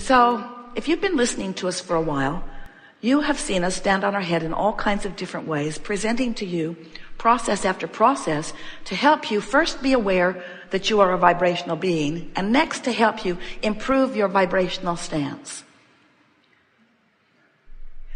So if you've been listening to us for a while, you have seen us stand on our head in all kinds of different ways, presenting to you process after process to help you first be aware that you are a vibrational being, and next to help you improve your vibrational stance.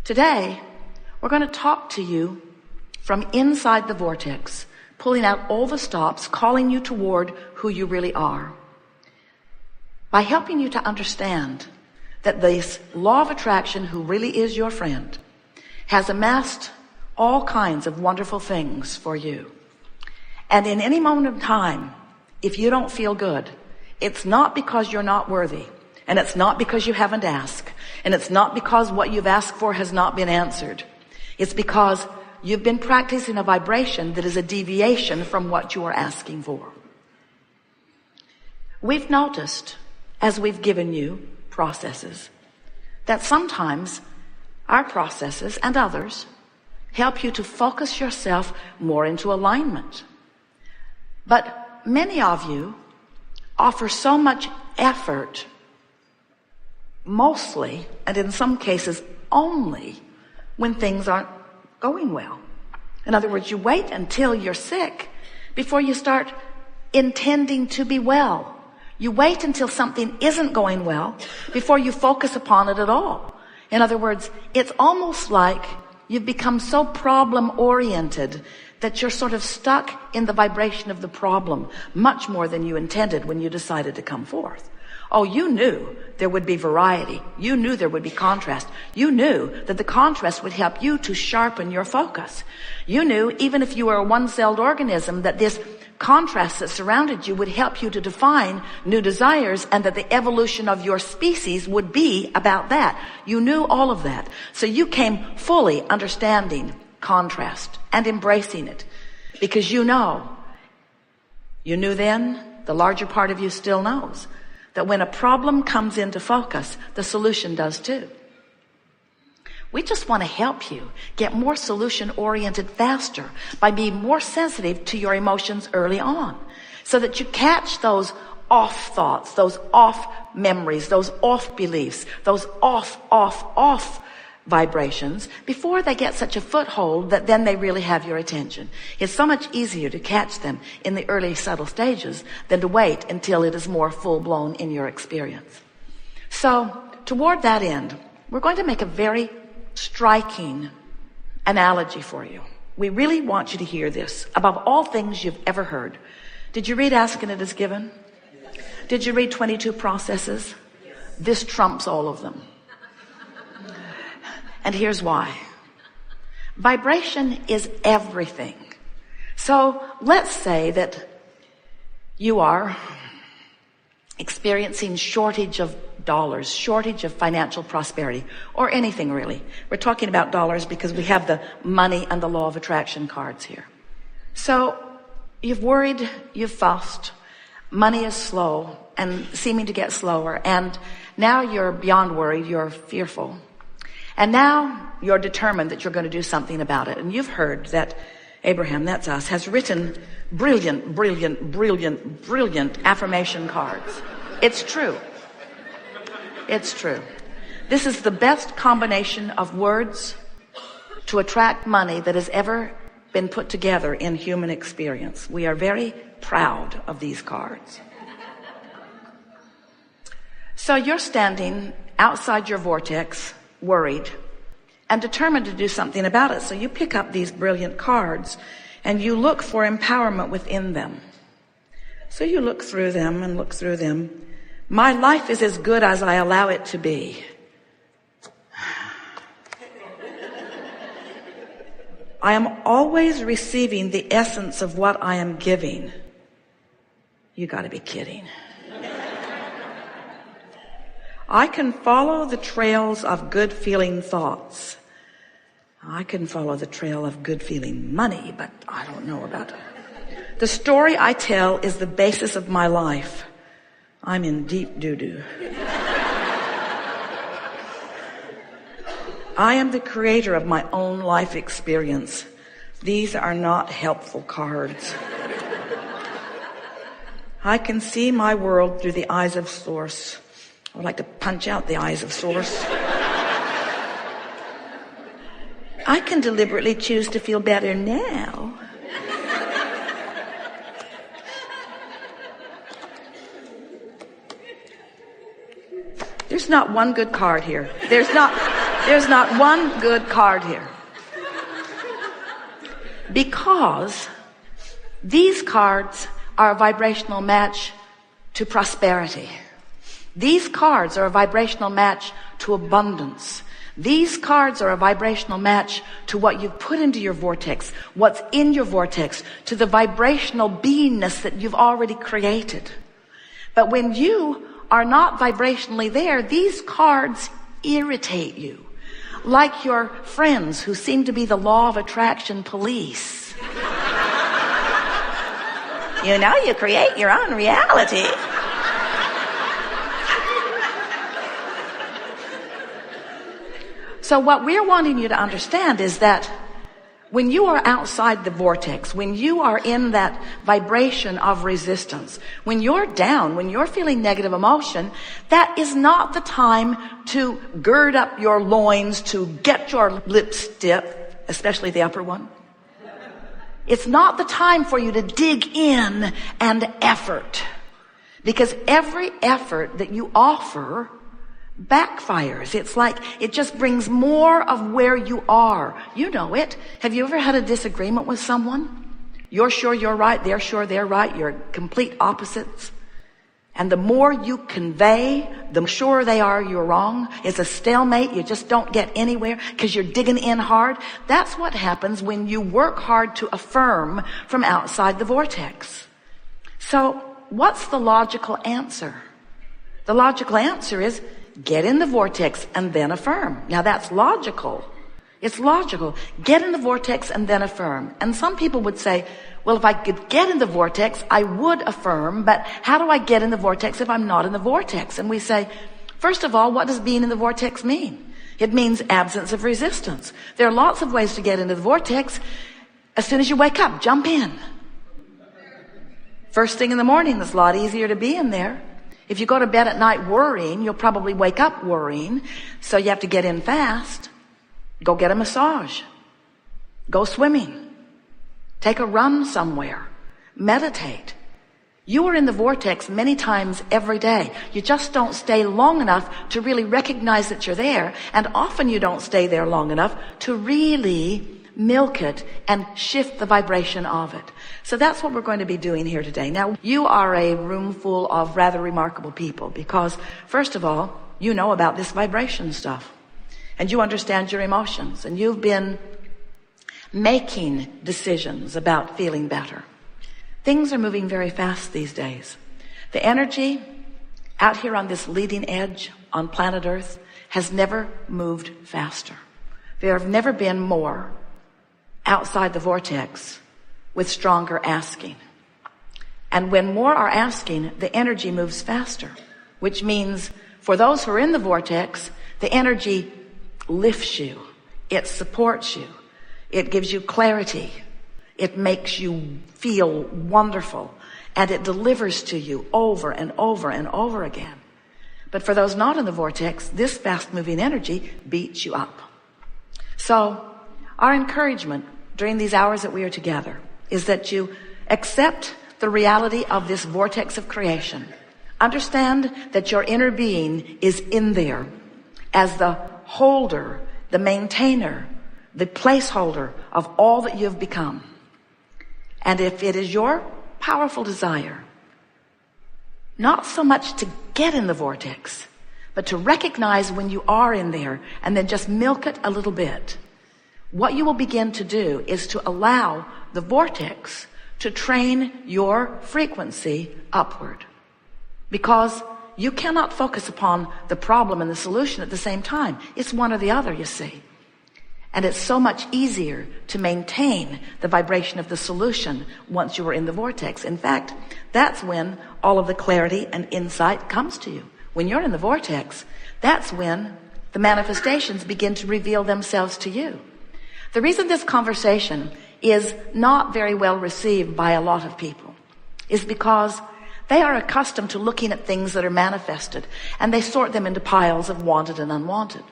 Today, we're going to talk to you from inside the vortex, pulling out all the stops, calling you toward who you really are, by helping you to understand that this law of attraction, who really is your friend, has amassed all kinds of wonderful things for you. And in any moment of time, if you don't feel good, it's not because you're not worthy, and it's not because you haven't asked, and it's not because what you've asked for has not been answered. It's because you've been practicing a vibration that is a deviation from what you are asking for. We've noticed, as we've given you processes, that sometimes our processes and others help you to focus yourself more into alignment. But many of you offer so much effort, mostly, and in some cases only, when things aren't going well. In other words, you wait until you're sick before you start intending to be well. You wait until something isn't going well before you focus upon it at all. In other words, it's almost like you've become so problem-oriented that you're sort of stuck in the vibration of the problem much more than you intended when you decided to come forth. Oh, you knew there would be variety. You knew there would be contrast. You knew that the contrast would help you to sharpen your focus. You knew, even if you were a one-celled organism, that this contrast that surrounded you would help you to define new desires, and that the evolution of your species would be about that. You knew all of that. So you came fully understanding contrast and embracing it, because you knew then, the larger part of you still knows, that when a problem comes into focus, the solution does too. We just want to help you get more solution-oriented faster by being more sensitive to your emotions early on, so that you catch those off thoughts, those off memories, those off beliefs, those off vibrations before they get such a foothold that then they really have your attention. It's so much easier to catch them in the early subtle stages than to wait until it is more full-blown in your experience. So toward that end, we're going to make a very striking analogy for you. We really want you to hear this above all things you've ever heard. Did you read Ask and It Is Given? Did you read 22 Processes? This trumps all of them. And here's why. Vibration is everything. So let's say that you are experiencing shortage of dollars, shortage of financial prosperity, or anything really. We're talking about dollars because we have the money and the law of attraction cards here. So you've worried, you've fussed, money is slow and seeming to get slower, and now you're beyond worried, you're fearful. And now you're determined that you're going to do something about it. And you've heard that Abraham, that's us, has written brilliant affirmation cards. It's true. It's true. This is the best combination of words to attract money that has ever been put together in human experience. We are very proud of these cards. So you're standing outside your vortex, worried, and determined to do something about it. So you pick up these brilliant cards and you look for empowerment within them. So you look through them and look through them. My life is as good as I allow it to be. I am always receiving the essence of what I am giving. You got to be kidding. I can follow the trails of good feeling thoughts. I can follow the trail of good feeling money, but I don't know about it. The story I tell is the basis of my life. I'm in deep doo-doo. I am the creator of my own life experience. These are not helpful cards. I can see my world through the eyes of Source. I would like to punch out the eyes of source. I can deliberately choose to feel better now. There's not one good card here. There's not one good card here. Because these cards are a vibrational match to prosperity. These cards are a vibrational match to abundance. These cards are a vibrational match to what you've put into your vortex, what's in your vortex, to the vibrational beingness that you've already created. But when you are not vibrationally there, these cards irritate you. Like your friends who seem to be the law of attraction police. You know, you create your own reality. So what we're wanting you to understand is that when you are outside the vortex, when you are in that vibration of resistance, when you're down, when you're feeling negative emotion, that is not the time to gird up your loins, to get your lips stiff, especially the upper one. It's not the time for you to dig in and effort, because every effort that you offer backfires. It's like it just brings more of where you are. You know it. Have you ever had a disagreement with someone? You're sure you're right, they're sure they're right, you're complete opposites. And the more you convey, the sure they are you're wrong. It's a stalemate. You just don't get anywhere because you're digging in hard. That's what happens when you work hard to affirm from outside the vortex. So what's the logical answer? The logical answer is get in the vortex and then affirm. Now that's logical. It's logical. Get in the vortex and then affirm. And some people would say, well, if I could get in the vortex, I would affirm, but how do I get in the vortex if I'm not in the vortex? And we say, first of all, what does being in the vortex mean? It means absence of resistance. There are lots of ways to get into the vortex. As soon as you wake up, jump in. First thing in the morning, it's a lot easier to be in there. If you go to bed at night worrying, you'll probably wake up worrying. So you have to get in fast. Go get a massage. Go swimming. Take a run somewhere. Meditate. You are in the vortex many times every day. You just don't stay long enough to really recognize that you're there. And often you don't stay there long enough to really milk it and shift the vibration of it. So that's what we're going to be doing here today. Now, you are a room full of rather remarkable people because, first of all, you know about this vibration stuff and you understand your emotions and you've been making decisions about feeling better. Things are moving very fast these days. The energy out here on this leading edge on planet Earth has never moved faster. There have never been more outside the vortex with stronger asking. And when more are asking, the energy moves faster, which means for those who are in the vortex, the energy lifts you. It supports you. It gives you clarity. It makes you feel wonderful. And it delivers to you over and over and over again. But for those not in the vortex, this fast-moving energy beats you up. So our encouragement during these hours that we are together is that you accept the reality of this vortex of creation. Understand that your inner being is in there as the holder, the maintainer, the placeholder of all that you've become. And if it is your powerful desire, not so much to get in the vortex, but to recognize when you are in there and then just milk it a little bit, what you will begin to do is to allow the vortex to train your frequency upward. Because you cannot focus upon the problem and the solution at the same time. It's one or the other, you see. And it's so much easier to maintain the vibration of the solution once you are in the vortex. In fact, that's when all of the clarity and insight comes to you. When you're in the vortex, that's when the manifestations begin to reveal themselves to you. The reason this conversation is not very well received by a lot of people is because They are accustomed to looking at things that are manifested, and they sort them into piles of wanted and unwanted.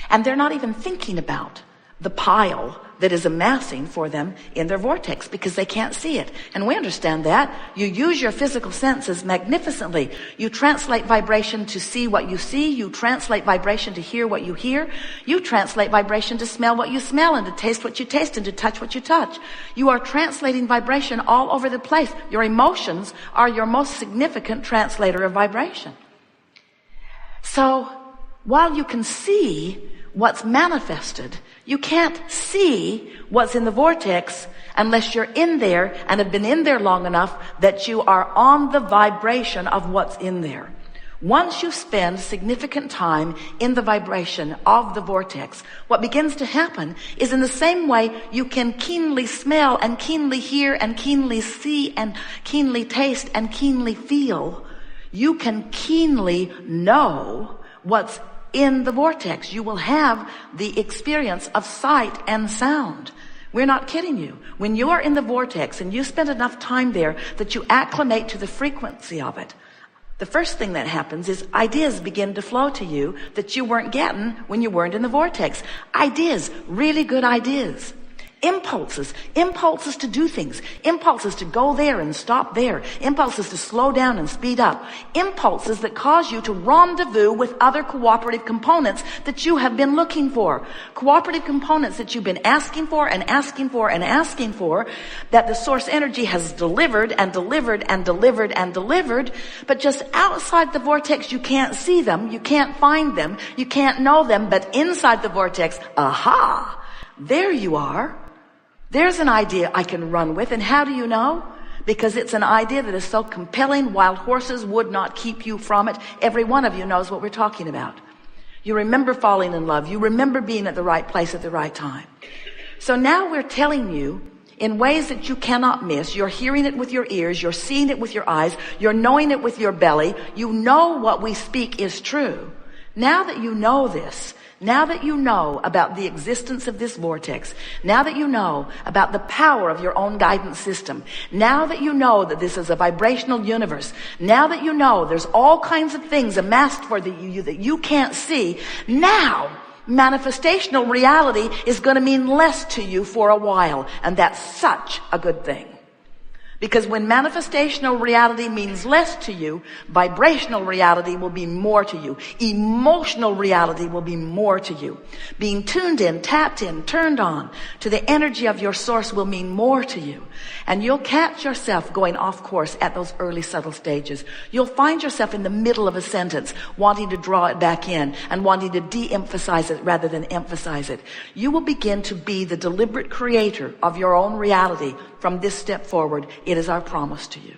And they're not even thinking about the pile that is amassing for them in their vortex because they can't see it. And we understand that. You use your physical senses magnificently. You translate vibration to see what you see. You translate vibration to hear what you hear. You translate vibration to smell what you smell and to taste what you taste and to touch what you touch. You are translating vibration all over the place. Your emotions are your most significant translator of vibration. So while you can see what's manifested, you can't see what's in the vortex unless you're in there and have been in there long enough that you are on the vibration of what's in there. Once you spend significant time in the vibration of the vortex, what begins to happen is in the same way you can keenly smell and keenly hear and keenly see and keenly taste and keenly feel, you can keenly know what's in the vortex. You will have the experience of sight and sound. We're not kidding you. When you are in the vortex and you spend enough time there that you acclimate to the frequency of it, the first thing that happens is ideas begin to flow to you that you weren't getting when you weren't in the vortex. Ideas, really good ideas. Impulses to do things, impulses to go there and stop there, impulses to slow down and speed up, impulses that cause you to rendezvous with other cooperative components that you have been looking for, cooperative components that you've been asking for and asking for and asking for, that the source energy has delivered and delivered and delivered and delivered, but just outside the vortex you can't see them, you can't find them, you can't know them, but inside the vortex, aha, there you are. There's an idea I can run with. And how do you know? Because it's an idea that is so compelling, wild horses would not keep you from it. Every one of you knows what we're talking about. You remember falling in love. You remember being at the right place at the right time. So now we're telling you in ways that you cannot miss. You're hearing it with your ears. You're seeing it with your eyes. You're knowing it with your belly. You know what we speak is true. Now that you know this, now that you know about the existence of this vortex, now that you know about the power of your own guidance system, now that you know that this is a vibrational universe, now that you know there's all kinds of things amassed for you that you can't see, now manifestational reality is going to mean less to you for a while. And that's such a good thing. Because when manifestational reality means less to you, vibrational reality will be more to you. Emotional reality will be more to you. Being tuned in, tapped in, turned on to the energy of your source will mean more to you. And you'll catch yourself going off course at those early subtle stages. You'll find yourself in the middle of a sentence wanting to draw it back in and wanting to de-emphasize it rather than emphasize it. You will begin to be the deliberate creator of your own reality from this step forward. It is our promise to you.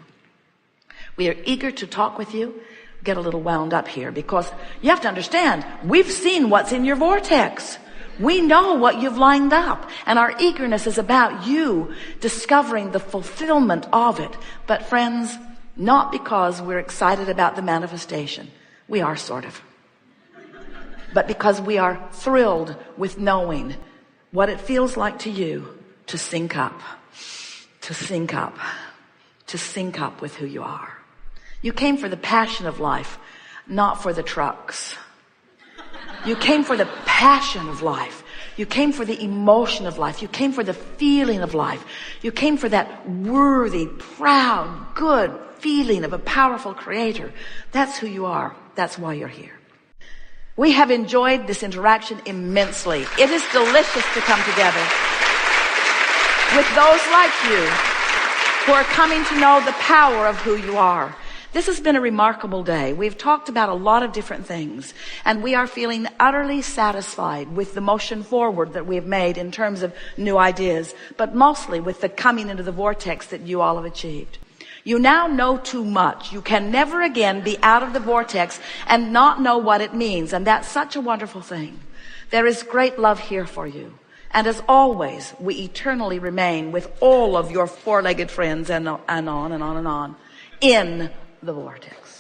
We are eager to talk with you. Get a little wound up here because you have to understand, we've seen what's in your vortex. We know what you've lined up, and our eagerness is about you discovering the fulfillment of it. But friends, not because we're excited about the manifestation. We are sort of. But because we are thrilled with knowing what it feels like to you to sync up. To sync up. To sync up with who you are. You came for the passion of life, not for the trucks. You came for the passion of life. You came for the emotion of life. You came for the feeling of life. You came for that worthy, proud, good feeling of a powerful creator. That's who you are. That's why you're here. We have enjoyed this interaction immensely. It is delicious to come together with those like you who are coming to know the power of who you are. This has been a remarkable day. We've talked about a lot of different things, and we are feeling utterly satisfied with the motion forward that we have made in terms of new ideas, but mostly with the coming into the vortex that you all have achieved. You now know too much. You can never again be out of the vortex and not know what it means, and that's such a wonderful thing. There is great love here for you. And as always, we eternally remain with all of your four-legged friends and on and on and on in the vortex.